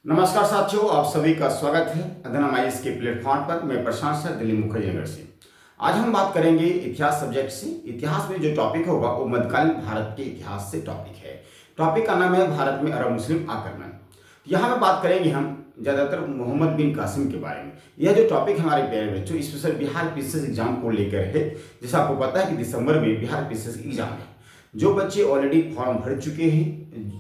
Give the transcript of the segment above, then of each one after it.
नमस्कार साथियों, आप सभी का स्वागत है अध्ययन आईएएस के प्लेटफॉर्म पर। मैं प्रशांत सर, दिल्ली मुखर्जी नगर से। आज हम बात करेंगे इतिहास सब्जेक्ट से। इतिहास में जो टॉपिक होगा वो मध्यकालीन भारत के इतिहास से टॉपिक है। टॉपिक का नाम है भारत में अरब मुस्लिम आक्रमण। यहाँ में बात करेंगे हम ज़्यादातर मोहम्मद बिन कासिम के बारे में। यह जो टॉपिक हमारे प्यारे बच्चों स्पेशल बिहार पीसीएस एग्जाम को लेकर है। जैसा आपको पता है कि दिसंबर में बिहार पीसीएस एग्जाम है। जो बच्चे ऑलरेडी फॉर्म भर चुके हैं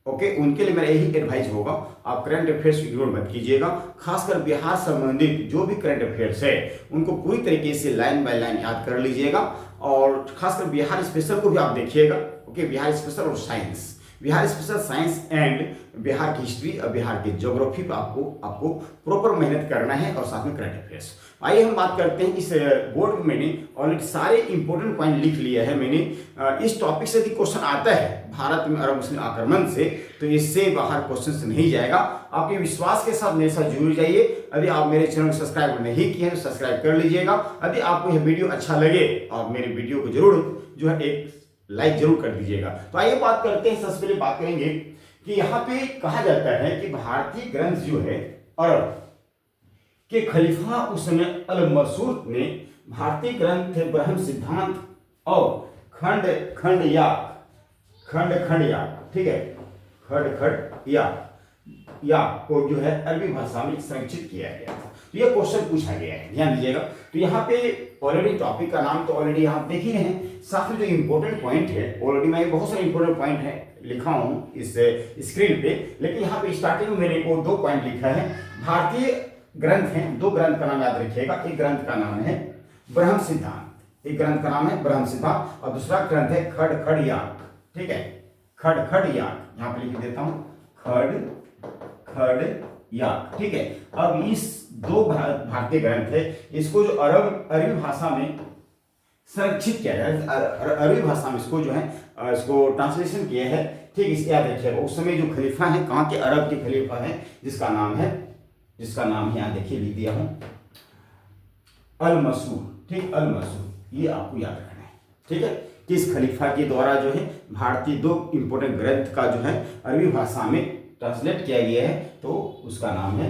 उनके लिए मेरा यही एडवाइस होगा, आप करंट अफेयर्स इग्नोर मत कीजिएगा। खासकर बिहार संबंधित जो भी करंट अफेयर्स है उनको पूरी तरीके से लाइन बाय लाइन याद कर लीजिएगा। और खासकर बिहार स्पेशल को भी आप देखिएगा। बिहार स्पेशल और science, Bihar special science and Bihar की हिस्ट्री और बिहार की ज्योग्राफी पर आपको प्रॉपर मेहनत करना है और साथ में करंट अफेयर्स। आइए हम बात करते हैं। इस बोर्ड में मैंने ऑलरेडी सारे इंपॉर्टेंट पॉइंट लिख लिया है। मैंने इस टॉपिक से यदि क्वेश्चन आता है भारत में अरब मुस्लिम आक्रमण से, तो इससे बाहर क्वेश्चन से नहीं जाएगा। आपके विश्वास के साथ मेरे साथ जुड़ जाइए। यदि आप मेरे चैनल को सब्सक्राइब नहीं किए हैं तो सब्सक्राइब कर लीजिएगा। यदि आपको यह वीडियो अच्छा लगे आप मेरे वीडियो को जरूर जो है एक लाइक जरूर कर दीजिएगा। तो आइए बात करते हैं। सबसे पहले बात करेंगे कि यहाँ पे कहा जाता है कि भारतीय ग्रंथ जो है अरब के खलीफा उस समय अल मसूद ने भारतीय ग्रंथ ब्रह्म सिद्धांत और खंड खंड याक, ठीक है, खंड याक को जो है अरबी भाषा में संरक्षित किया गया था। तो यह क्वेश्चन पूछा गया है, ध्यान दीजिएगा। तो यहाँ पे ऑलरेडी टॉपिक का नाम तो ऑलरेडी आप देख ही रहे हैं। साथ में जो इंपॉर्टेंट पॉइंट है ऑलरेडी मैं बहुत सारे इंपॉर्टेंट पॉइंट है लिखा हूँ इस स्क्रीन पे, लेकिन यहाँ पे स्टार्टिंग में मैंने वो 2 पॉइंट लिखा है। भारतीय ग्रंथ हैं, 2 ग्रंथ का नाम याद रखिएगा। एक ग्रंथ का नाम है ब्रह्म सिद्धांत, एक ग्रंथ का नाम है ब्रह्म सिद्धांत और दूसरा ग्रंथ है खंड याक, ठीक है, खंड याक। यहाँ पे लिख देता हूँ खंड याक, ठीक है। अब इस 2 भारतीय ग्रंथ है, इसको जो अरबी भाषा में संरक्षित किया गया, अरबी भाषा में इसको जो है इसको ट्रांसलेशन किया है, ठीक। इस याद रखिएगा। उस समय जो खलीफा है, कहाँ के, अरब के खलीफा है, जिसका नाम यहाँ देखिए लिख दिया हूं, अल मसूद, ठीक, अल मसूद। ये आपको याद रखना है, ठीक है। किस खलीफा के द्वारा जो है भारतीय 2 इंपोर्टेंट ग्रंथ का जो है अरबी भाषा में ट्रांसलेट किया गया है, तो उसका नाम है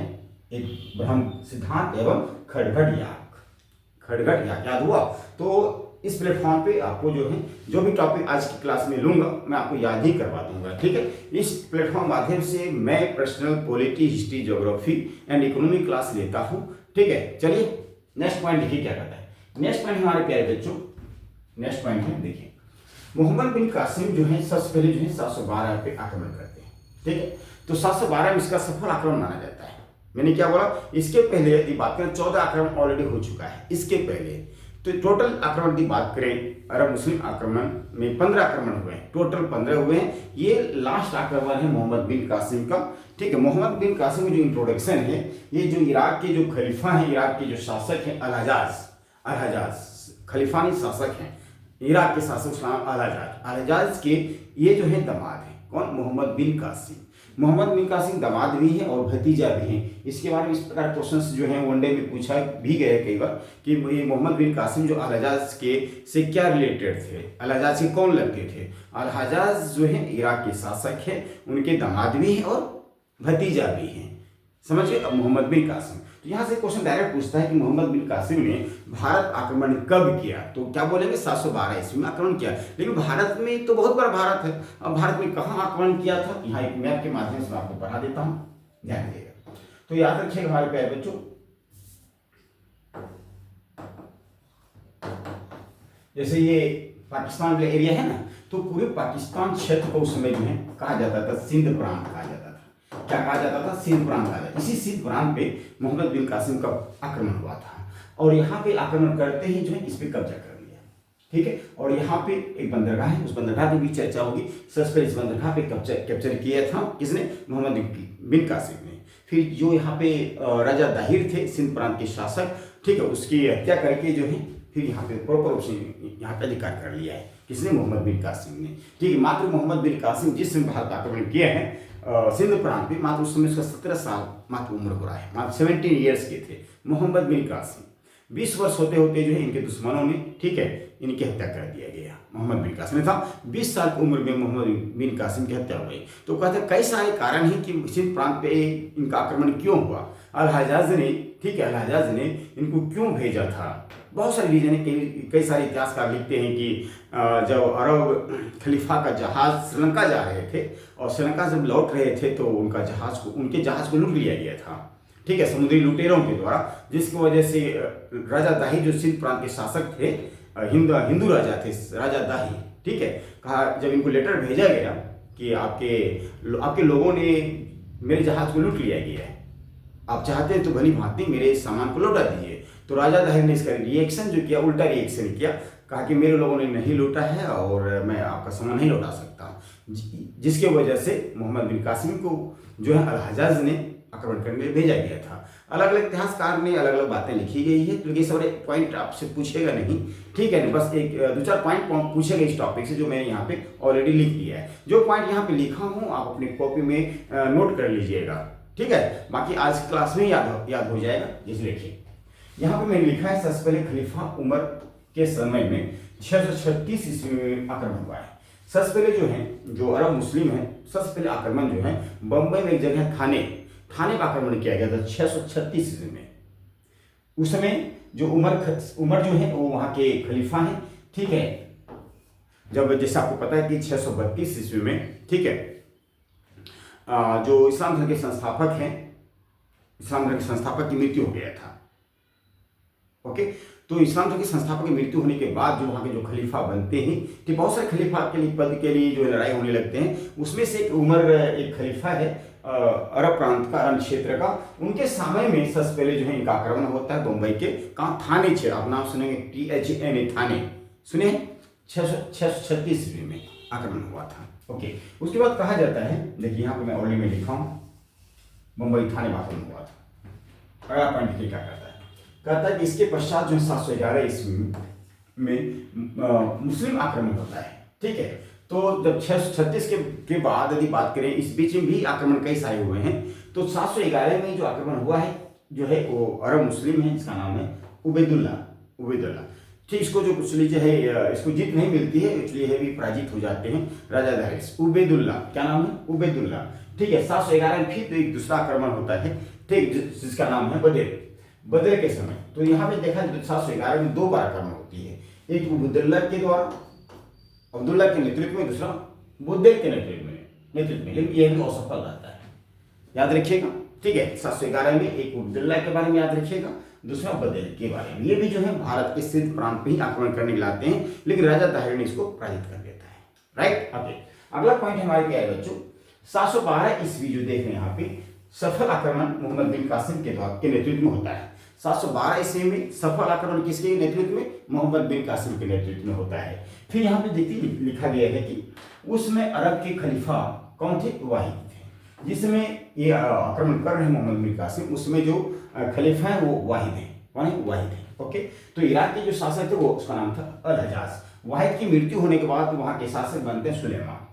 एक ब्रह्म सिद्धांत एवं खंड याक। याद हुआ? तो इस प्लेटफॉर्म पे आपको जो है जो भी टॉपिक आज की क्लास में लूंगा मैं आपको याद ही करवा दूंगा, ठीक है। इस प्लेटफॉर्म माध्यम से मैं personal polity, history, geography and economy class लेता हूं, ठीक है। चलिए नेक्स्ट पॉइंट देखिए क्या कहता है। नेक्स्ट पॉइंट हमारे प्यारे बच्चों, नेक्स्ट पॉइंट है, देखिए, मोहम्मद बिन कासिम जो है सबसे पहले जो है 712 पे आक्रमण करते हैं, ठीक है। तो 712 में इसका सफल आक्रमण माना जाता है। मैंने क्या बोला, इसके पहले यदि बात करें 14 आक्रमण ऑलरेडी हो चुका है इसके पहले। तो टोटल आक्रमण की बात करें अरब मुस्लिम आक्रमण में 15 आक्रमण हुए हैं, टोटल 15 हुए हैं। ये लास्ट आक्रमण है मोहम्मद बिन कासिम का, ठीक है। मोहम्मद बिन कासिम की जो इंट्रोडक्शन है, ये जो इराक के जो खलीफा हैं, इराक के जो शासक हैं अल-हजाज खलीफानी शासक हैं, इराक के शासक नाम अल-हजाज के ये जो है दामाद हैं। कौन? मोहम्मद बिन कासिम दामाद भी हैं और भतीजा भी हैं। इसके बारे में इस प्रकार क्वेश्चंस जो हैं वनडे में पूछा भी गया कई बार कि ये मोहम्मद बिन कासिम जो अल-हजाज के से क्या रिलेटेड थे, अल-हजाज के कौन लगते थे। अल-हजाज जो है इराक के शासक हैं, उनके दामाद भी हैं और भतीजा भी हैं, समझिए। अब मोहम्मद बिन कासिम, तो यहाँ से क्वेश्चन डायरेक्ट पूछता है कि मोहम्मद बिन कासिम ने भारत आक्रमण कब किया, तो क्या बोलेंगे 712 ईस्वी में आक्रमण किया। लेकिन भारत में तो बहुत बड़ा भारत है, अब भारत में कहाँ आक्रमण किया था, यहाँ एक मैप के माध्यम से मैं आपको पढ़ा देता हूँ, ध्यान दीजिएगा। तो याद रखिएगा हमारे प्यारे बच्चों, जैसे ये पाकिस्तान का एरिया है ना, तो पूरे पाकिस्तान क्षेत्र को उस समय जो है कहा जाता था सिंध प्रांत कहा जाता था। क्या कहा जाता था? सिंध प्रांत कहा जाता। इसी सिंध प्रांत पे मोहम्मद बिन कासिम का आक्रमण हुआ था और यहाँ पे आक्रमण करते ही जो है इस पे कब्जा कर लिया, ठीक है। और यहाँ पे एक बंदरगाह है, उस बंदरगाह की भी चर्चा होगी। सबसे पहले इस बंदरगाह पे कैप्चर किया था किसने? मोहम्मद बिन कासिम ने। फिर जो यहाँ पे राजा दाहिर थे सिंध प्रांत के शासक, ठीक है, उसकी हत्या करके जो है फिर यहाँ पे प्रॉपर रूप से यहाँ पे अधिकार कर लिया है। किसने? मोहम्मद बिन कासिम ने, ठीक है। मात्र मोहम्मद बिन कासिम जिस समय भारत आक्रमण किया है सिंध प्रांत में, मात्र उस समय उसका 17 साल मात्र उम्र हो रहा है, मात्र 17 ईयर्स के थे मोहम्मद बिन कासिम। 20 वर्ष होते होते जो है इनके दुश्मनों ने, ठीक है, इनकी हत्या कर दिया गया। मोहम्मद बिन कासिम ने था 20 साल की उम्र में मोहम्मद बिन कासिम की हत्या हो गई। तो कहते हैं कई सारे कारण हैं कि सिंध प्रांत पे इनका आक्रमण क्यों हुआ। अल हज्जाज ने, ठीक है, अल हज्जाज ने इनको क्यों भेजा था। बहुत सारे रीजन है। कई सारे इतिहासकार लिखते हैं कि जब अरब खलीफा का जहाज श्रीलंका जा रहे थे और श्रीलंका जब लौट रहे थे तो उनके जहाज को लूट लिया गया था, ठीक है, समुद्री लुटेरों के द्वारा, जिसकी वजह से राजा दाही जो सिंध प्रांत के शासक थे, हिंदू राजा थे, राजा दाही, ठीक है, कहा जब इनको लेटर भेजा गया कि आपके लोगों ने मेरे जहाज को लूट लिया गया है, आप चाहते हैं तो भली भांति मेरे सामान को लौटा दीजिए। तो राजा दाहिर ने इसका रिएक्शन जो किया, उल्टा रिएक्शन किया, कहा कि मेरे लोगों ने नहीं लूटा है और मैं आपका सामान नहीं लौटा सकता, जिसके वजह से मोहम्मद बिन कासिम को जो है अल हज्जाज ने आक्रमण करने भेजा गया था। अलग अलग इतिहासकार ने अलग अलग बातें लिखी गई है, तो ये सारे पॉइंट आपसे पूछेगा नहीं, ठीक है ना, बस एक 2-4 पॉइंट पूछेगा इस टॉपिक से जो मैंने यहाँ पे ऑलरेडी लिख दिया है। जो पॉइंट यहाँ पे लिखा हूँ आप अपनी कॉपी में नोट कर लीजिएगा, ठीक है, बाकी आज क्लास में याद हो जाएगा। जैसे देखिए यहाँ पे मैंने लिखा है, सबसे पहले खलीफा उमर के समय में 636 ईस्वी में आक्रमण हुआ है। सबसे पहले जो है, जो अरब मुस्लिम है, सबसे पहले आक्रमण जो है बम्बई में एक जगह थाने पर आक्रमण किया गया था 636 ईस्वी में। उस समय जो उमर जो है वो वहाँ के खलीफा हैं, ठीक है। जब जैसे आपको पता है कि 632 ईस्वी में, ठीक है, जो इस्लाम धर्म के संस्थापक हैं, इस्लाम धर्म के संस्थापक की मृत्यु हो गया था। ओके, तो इस्लाम धर्म के संस्थापक की मृत्यु होने के बाद जो वहाँ के जो खलीफा बनते हैं, ठीक, बहुत सारे खलीफा के लिए पद के लिए जो लड़ाई होने लगते हैं। उसमें से एक खलीफा है अरब प्रांत का, अरब क्षेत्र का, उनके समय में सबसे पहले जो है इनका आक्रमण होता है बम्बई के, कहाँ, थाने से, आप नाम सुनेंगे, THANE, थाने सुने, 636 ईस्वी में आक्रमण हुआ था। ओके, उसके बाद कहा जाता है, देखिए यहाँ पे मैं ऑलरेडी में लिखा हूँ, बम्बई थाने में आक्रमण हुआ था। अगला पॉइंट देखिए क्या कहता है कि इसके पश्चात जो 711 ईस्वी में मुस्लिम आक्रमण होता है, ठीक है। तो जब 636 के बाद यदि बात करें, इस बीच में भी आक्रमण कई सारे हुए हैं। तो 711 में जो आक्रमण हुआ है जो है वो अरब मुस्लिम है, जिसका नाम है उबैदुल्ला, ठीक। इसको जो कुछ लीजिए है, इसको जीत नहीं मिलती है, इसलिए है भी पराजित हो जाते हैं राजा दाहिर। उबैदुल्ला, क्या नाम है, उबैदुल्ला, ठीक है। 711 में फिर एक दूसरा आक्रमण होता है, ठीक, जिसका नाम है बदर के समय। तो यहाँ पे देखा जाए 711 में 2 बार आक्रमण होती है, एक उबैदुल्ला के द्वारा, अब्दुल्ला के नेतृत्व में, दूसरा बुद्देल के नेतृत्व में, लेकिन यह भी असफल रहता है, याद रखिएगा, ठीक है। 711 में एक उबैदुल्ला के बारे में याद रखिएगा, दूसरा बदेल के बारे में। ये भी जो है भारत के सिंध प्रांत पे ही आक्रमण करने लाते हैं, लेकिन राजा दाहिर ने इसको पराजित कर देता है, राइट। ओके, अगला पॉइंट हमारे क्या है बच्चों, 712 ईस्वी जो देख रहे हैं यहाँ पे, सफल आक्रमण मोहम्मद बिन कासिम के नेतृत्व में होता है। 712 ईस्वी में सफल आक्रमण किसके नेतृत्व में, मोहम्मद बिन कासिम के नेतृत्व में होता है। फिर यहाँ पे देखिए लिखा गया है कि उसमें अरब के खलीफा कौन थे, वाहिद थे। जिसमें ये आक्रमण कर रहे हैं मोहम्मद बिन कासिम, उसमें जो खलीफा है वो वाहिद है, कौन है, वाहिद है। ओके, तो इराक के जो शासक थे वो, उसका नाम था अल हज्जाज। वाहिद की मृत्यु होने के बाद वहाँ के शासक बनते हैं सुलेमान।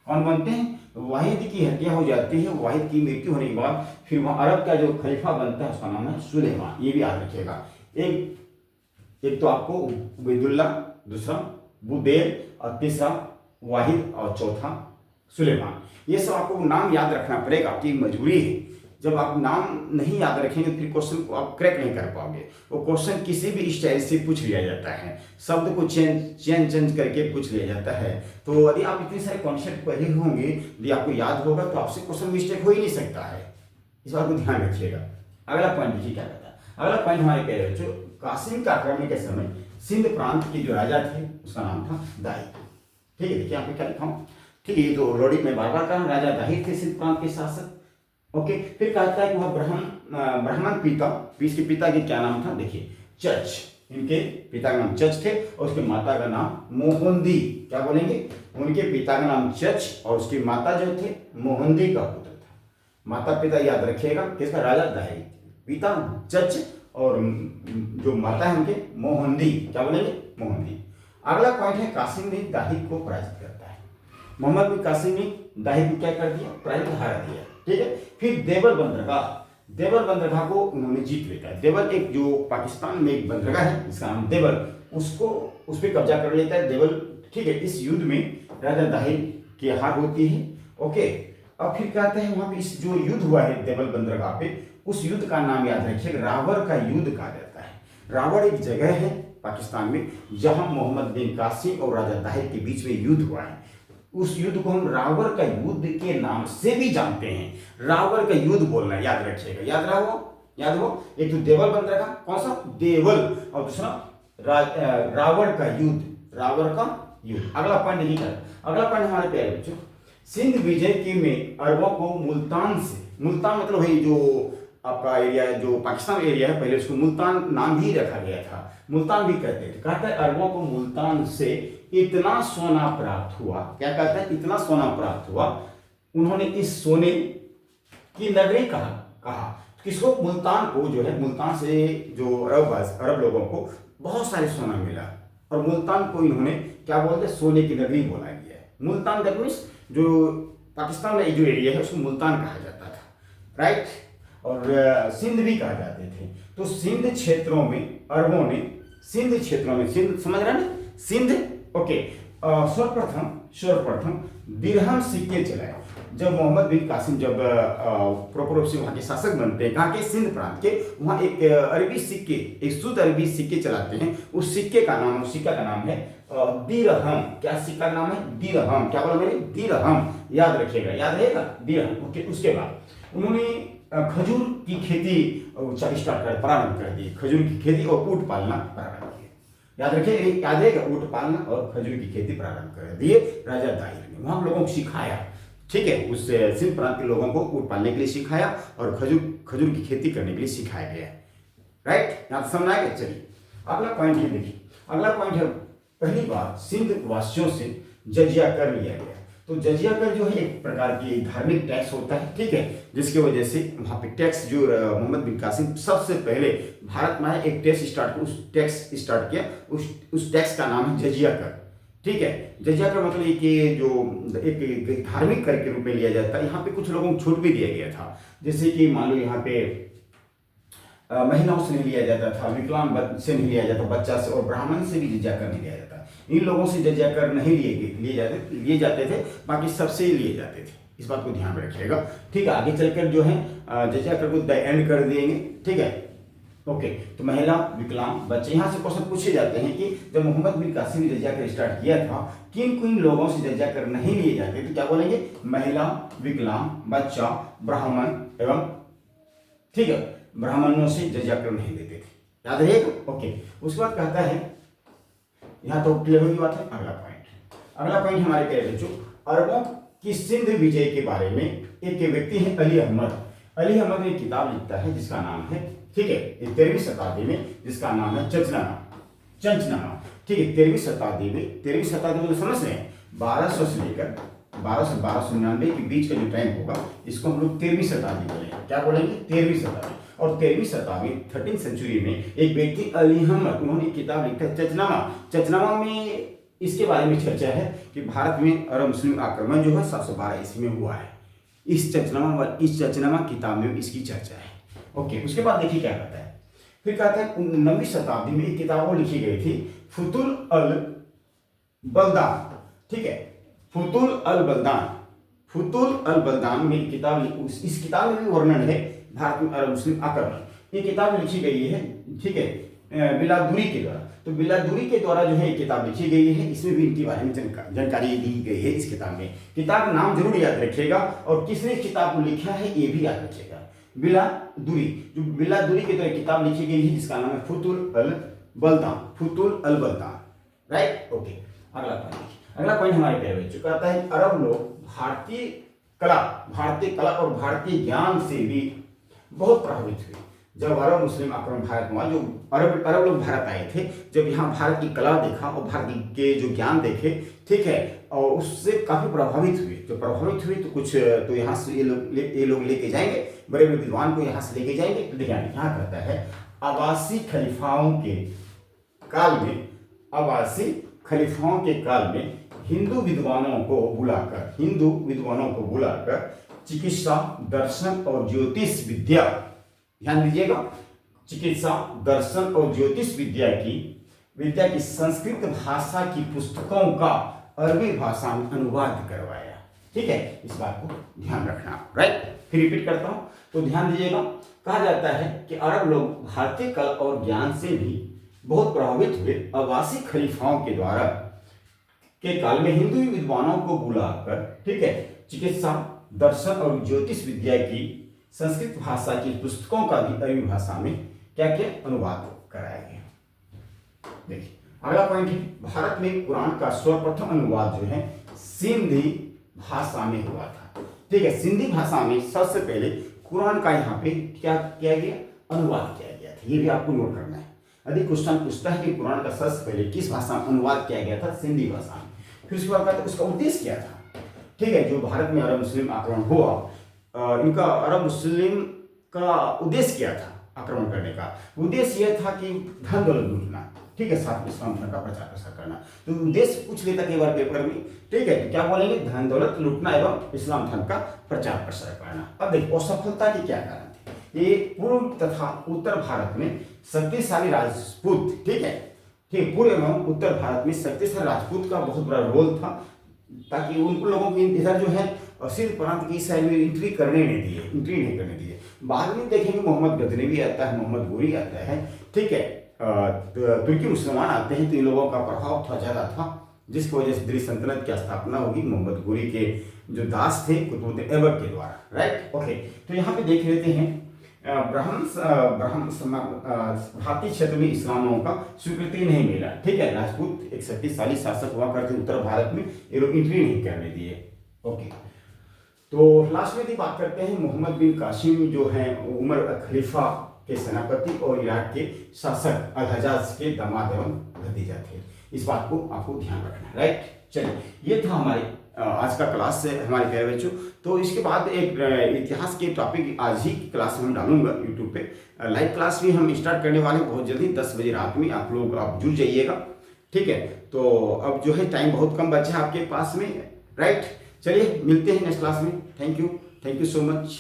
कौन बनते हैं, वाहिद की हत्या हो जाती है, वाहिद की मृत्यु होने के बाद फिर वहाँ अरब का जो खलीफा बनता है उसका नाम है सुलेमान। ये भी याद रखिएगा, एक तो आपको उबैदुल्ला, दूसरा बुदेल, और तीसरा वाहिद, और चौथा सुलेमान। ये सब आपको नाम याद रखना पड़ेगा, आपकी मजबूरी है। जब आप नाम नहीं याद रखेंगे फिर क्वेश्चन को आप क्रैक नहीं कर पाओगे। वो क्वेश्चन किसी भी स्टाइल से पूछ लिया जाता है, शब्द को चेंज करके पूछ लिया जाता है। तो यदि आप इतने सारे कॉन्सेप्ट पढ़े होंगे, यदि आपको याद होगा तो आपसे क्वेश्चन मिस्टेक हो ही नहीं सकता है, इस बात को ध्यान रखिएगा। अगला पॉइंट देखिए क्या कहता है, अगला पॉइंट हमारे कह रहे जो कासिम का आक्रमण के समय सिंध प्रांत के जो राजा थे उसका नाम था दाहिर, ठीक है। देखिए यहाँ पे क्या लिखा हूँ, ठीक है, ये तो ऑलरेडी मैं बार बार कहा, राजा दाहिर थे सिंध प्रांत के शासक। ओके, फिर कहता है कि वह ब्राह्मण पिता, इसके पिता के क्या नाम था, देखिए चच, इनके पिता का नाम चच थे और उसके माता का नाम मोहंदी। क्या बोलेंगे, उनके पिता का नाम चच और उसकी माता जो थे मोहंदी का पुत्र था। माता पिता याद रखिएगा, किसका, राजा दाहिर, पिता चच और जो माता है उनके मोहंदी, क्या बोलेंगे, मोहंदी। अगला पॉइंट है कासिम ने दाहिर को पराजित करता है। मोहम्मद बिन कासिम ने दाहिर को क्या कर दिया, पराजित, हरा दिया, ठीक है। फिर देवल बंदरगाह, देवल बंदरगाह को उन्होंने जीत लेता है। देवल एक जो पाकिस्तान में एक बंदरगाह है जिसका नाम देवल, उसको उस पर कब्जा कर लेता है देवल। ठीक है, इस युद्ध में राजा दाहिर की हार होती है। ओके, अब फिर कहते हैं वहां पे इस जो युद्ध हुआ है देवल बंदरगाह पे, उस युद्ध का नाम याद रखिए रावड़ का युद्ध कहा जाता है। रावड़ एक जगह है पाकिस्तान में जहां मोहम्मद बिन कासिम और राजा दाहिर के बीच में युद्ध हुआ है। उस युद्ध को हम रावड़ का युद्ध के नाम से भी जानते हैं। रावड़ का युद्ध बोलना याद रखिएगा, याद हो। एक तो देवल बंदरगाह, कौन सा देवल, और दूसरा रावड़ का युद्ध। अगला पॉइंट लिखिए, अगला पॉइंट हमारे प्यारे बच्चों, सिंध विजय के में अरबों को मुल्तान से, मुल्तान मतलब वही जो आपका एरिया है जो पाकिस्तान एरिया है, पहले उसको मुल्तान नाम ही रखा गया था, मुल्तान भी कहते थे। कहता है अरबों को मुल्तान से इतना सोना प्राप्त हुआ, क्या कहता है, इतना सोना प्राप्त हुआ, उन्होंने इस सोने की नगरी कहा किसको, मुल्तान को, जो है मुल्तान से जो अरब लोगों को बहुत सारे सोना मिला, और मुल्तान को इन्होंने क्या बोलते, सोने की नगरी बोला गया है। मुल्तान दैट मीन्स जो पाकिस्तान में जो एरिया है उसको मुल्तान कहा जाता था, राइट, और सिंध भी कहा जाते थे। तो सिंध क्षेत्रों में अरबों ने, सिंध समझ रहे हैं, सिंध, ओके। सर्वप्रथम दिरहम सिक्के चलाए जब मोहम्मद बिन कासिम जब प्रॉपर रूप से वहाँ के शासक बनते हैं, कहाँ के, सिंध प्रांत के, वहाँ एक अरबी सिक्के, एक शुद्ध अरबी सिक्के चलाते हैं। उस सिक्के का नाम है दिरहम। क्या सिक्का का नाम है, दिरहम। क्या बोला मैंने, दिरहम, याद रखिएगा, याद रहेगा, दिरहम। ओके, उसके बाद उन्होंने खजूर की खेती प्रारंभ कर दी, खजूर की खेती और ऊँट पालना प्रारंभ किया। याद रखिए, याद रहेगा, ऊँट पालना और खजूर की खेती प्रारंभ कर दिए राजा दाहिर ने। वहाँ लोगों को सिखाया, ठीक है, उस सिंध प्रांत के लोगों को ऊँट पालने के लिए सिखाया और खजूर की खेती करने के लिए सिखाया गया, राइट। यहाँ समझ आएगा। चलिए अगला पॉइंट है, देखिए अगला पॉइंट है, पहली बार सिंध वासियों से जजिया कर लिया गया। तो जजिया कर जो है एक प्रकार की धार्मिक टैक्स होता है, ठीक है, जिसकी वजह से वहाँ पे टैक्स जो मोहम्मद बिन कासिम सबसे पहले भारत में एक टैक्स स्टार्ट किया, उस टैक्स का नाम है जजिया कर, ठीक है। जजिया कर मतलब कि जो एक धार्मिक कर के रूप में लिया जाता है। यहाँ पे कुछ लोगों को छूट भी दिया गया था, जैसे कि मान लो यहाँ पे महिलाओं से नहीं लिया जाता था, विकलांग से नहीं लिया जाता, बच्चा से, और ब्राह्मण से भी जजिया कर नहीं लिया जाता। इन लोगों से जजिया कर नहीं लिए जाते थे, बाकी सबसे लिए जाते थे। इस बात को ध्यान रखिएगा, ठीक है। आगे चलकर जो है जजिया कर को एंड कर देंगे, ठीक है, ओके। तो महिला, विकलांग, बच्चे, यहाँ से क्वेश्चन पूछे जाते हैं कि जब मोहम्मद बिन कासिम ने जजिया कर स्टार्ट किया था, किन लोगों से जजिया कर नहीं लिए जाते, तो क्या बोलेंगे, महिला, विकलांग, बच्चा, ब्राह्मण एवं, ठीक है, ब्राह्मणों से जजिया कर नहीं देते थे, याद रहेगा, ओके। उसके बाद कहता है, यहाँ तो क्लियर हुई बात है। अगला पॉइंट हमारे क्या बच्चों, अरबों की सिंध विजय के बारे में एक व्यक्ति है अली अहमद ने किताब लिखता है जिसका नाम है, ठीक है, 13वीं शताब्दी में, जिसका नाम है चंचनामा, ठीक है। 13वीं शताब्दी में समझ रहे हैं, 1200 से लेकर 1299 के बीच का जो टाइम होगा, इसको हम लोग 13वीं शताब्दी बोलेंगे। क्या बोलेंगे, 13वीं शताब्दी। और 13वीं शताब्दी 13th सेंचुरी में एक व्यक्ति अली अहमद, उन्होंने किताब लिखा है चंचनामा में इसके बारे में चर्चा है कि भारत में अरब मुस्लिम आक्रमण जो है 712 ईस्वी में हुआ है। इस चंचनामा किताब में इसकी चर्चा है, ओके। उसके बाद देखिए क्या कहता है, फिर कहता है 9वीं शताब्दी में एक किताब लिखी गई थी, फुतुल अल बलदान, ठीक है, फुतुल अल बलदान में किताब, इस किताब में भी वर्णन है भारत में अरब मुस्लिम आक्रमण। ये किताब लिखी गई है, ठीक है, बिलादुरी के द्वारा। तो बिलादुरी के द्वारा जो है ये किताब लिखी गई है, इसमें भी इनके बारे में जानकारी दी गई है इस किताब में। किताब नाम जरूर याद रखिएगा, और किसने किताब को लिखा है ये भी याद रखिएगा, बिलादुरी। जो बिलादुरी के द्वारा किताब लिखी गई है जिसका नाम है फुतुल अल बलदान, राइट, ओके। अगला पॉइंट हमारे प्यारे बच्चों कहता है, अरब लोग भारतीय कला और भारतीय ज्ञान से भी बहुत प्रभावित हुए। जब अरब मुस्लिम आक्रमण भारत में, जो अरब लोग भारत आए थे, जब यहाँ भारत की कला देखा और भारत के जो ज्ञान देखे, ठीक है, और उससे काफी प्रभावित हुए। तो कुछ तो यहाँ से ये लोग लेके जाएंगे, बड़े बड़े विद्वान को यहाँ से लेके जाएंगे। तो देखिए यहाँ कहता है, अब्बासी खलीफाओं के काल में हिंदू विद्वानों को बुलाकर चिकित्सा, दर्शन और ज्योतिष विद्या ध्यान दीजिएगा, चिकित्सा, दर्शन और ज्योतिष विद्या की संस्कृत भाषा की पुस्तकों का अरबी भाषा में अनुवाद करवाया। ठीक है, इस बात को ध्यान रखना, राइट। फिर रिपीट करता हूं, तो ध्यान दीजिएगा। कहा जाता है कि अरब लोग भारतीय कला और ज्ञान से भी बहुत प्रभावित हुए। अब्बासी खलीफाओं के द्वारा के काल में हिंदू विद्वानों को बुलाकर, ठीक है, चिकित्सा, दर्शन और ज्योतिष विद्या की संस्कृत भाषा की पुस्तकों का भी अरबी भाषा में क्या क्या अनुवाद कराया गया। देखिए अगला पॉइंट है, भारत में कुरान का सर्वप्रथम अनुवाद जो है सिंधी भाषा में हुआ था। ठीक है, सिंधी भाषा में सबसे पहले कुरान का यहाँ पे क्या किया गया, अनुवाद किया गया था। ये भी आपको नोट करना है। यदि क्वेश्चन पूछता है कि कुरान का सबसे पहले किस भाषा में अनुवाद किया गया था, सिंधी भाषा में। फिर उसके बाद उसका उद्देश्य क्या था। ठीक है, जो भारत में अरब मुस्लिम आक्रमण हुआ, इनका अरब मुस्लिम का उद्देश्य क्या था आक्रमण करने का। उद्देश्य यह था कि धन दौलत लूटना, ठीक है, साथ में इस्लाम धर्म का प्रचार प्रसार करना। तो उद्देश्य पूछ लेता कई बार पेपर में, ठीक है, तो क्या बोलेंगे, धन दौलत लूटना एवं इस्लाम धर्म का प्रचार प्रसार करना। अब देखिए असफलता के क्या कारण थे। ये पूर्व तथा उत्तर भारत में शक्तिशाली राजपूत, ठीक है, ठीक, पूर्व एवं उत्तर भारत में शक्तिशाली राजपूत का बहुत बड़ा रोल था, ताकि उन लोगों को इधर जो है सिर्फ प्रांत की साइड में एंट्री नहीं करने दिए। बाद में देखेंगे मोहम्मद गजनवी आता है, मोहम्मद गोरी आता है, ठीक है, तुर्की मुसलमान आते हैं, तो इन लोगों का प्रभाव थोड़ा ज़्यादा था, जिसकी वजह से दिल्ली सल्तनत की स्थापना होगी मोहम्मद गोरी के जो दास थे कुतुबुद्दीन ऐबक के द्वारा, राइट। ओके, तो यहाँ पे देख लेते हैं भारतीय क्षेत्र में इस्लामियों का स्वीकृति नहीं मिला। ठीक है, राजपूत एक शक्तिशाली शासक हुआ करते उत्तर भारत में, ये लोग एंट्री नहीं करने दिए। ओके, तो लास्ट में यदि बात करते हैं, मोहम्मद बिन कासिम जो हैं उमर खलीफा के सेनापति और इराक के शासक अल-हज्जाज के दामाद एवं भतीजा थे। इस बात को आपको ध्यान रखना है, राइट। चलिए, ये था हमारे आज का क्लास से हमारे प्यारे बच्चों। तो इसके बाद एक इतिहास के टॉपिक आज ही की क्लास में डालूंगा यूट्यूब पे। लाइव क्लास भी हम स्टार्ट करने वाले हैं बहुत जल्दी, 10 बजे रात में। आप जुड़ जाइएगा, ठीक है। तो अब जो है टाइम बहुत कम बचा है आपके पास में, राइट। चलिए मिलते हैं नेक्स्ट क्लास में। Thank you so much.